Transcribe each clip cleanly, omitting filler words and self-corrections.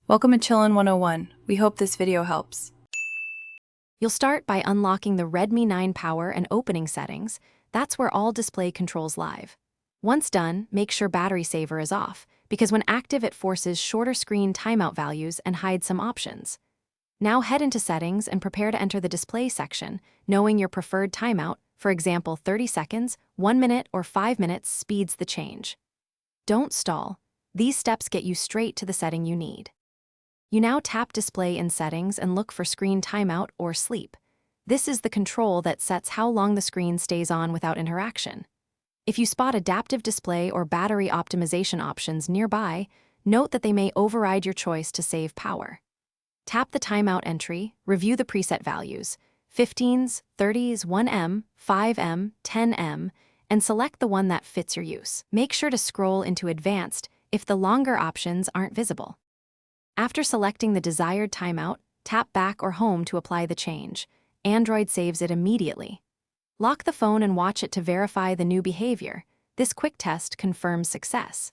Welcome to Chillin' 101. We hope this video helps. You'll start by unlocking the Redmi 9 power and opening settings. That's where all display controls live. Once done, make sure battery saver is off, because when active it forces shorter screen timeout values and hides some options. Now head into settings and prepare to enter the display section, knowing your preferred timeout, for example 30 seconds, 1 minute, or 5 minutes speeds the change. Don't stall. These steps get you straight to the setting you need. You now tap Display in Settings and look for Screen Timeout or Sleep. This is the control that sets how long the screen stays on without interaction. If you spot Adaptive Display or Battery Optimization options nearby, note that they may override your choice to save power. Tap the timeout entry, review the preset values, 15s, 30s, 1M, 5M, 10M, and select the one that fits your use. Make sure to scroll into Advanced if the longer options aren't visible. After selecting the desired timeout, tap back or home to apply the change. Android saves it immediately. Lock the phone and watch it to verify the new behavior. This quick test confirms success.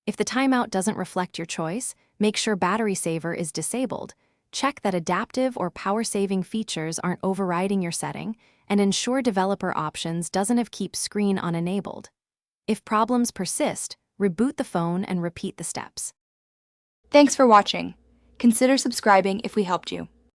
If the timeout doesn't reflect your choice, make sure battery saver is disabled. Check that adaptive or power-saving features aren't overriding your setting, and ensure developer options doesn't have keep screen on enabled. If problems persist, reboot the phone and repeat the steps. Thanks for watching. Consider subscribing if we helped you.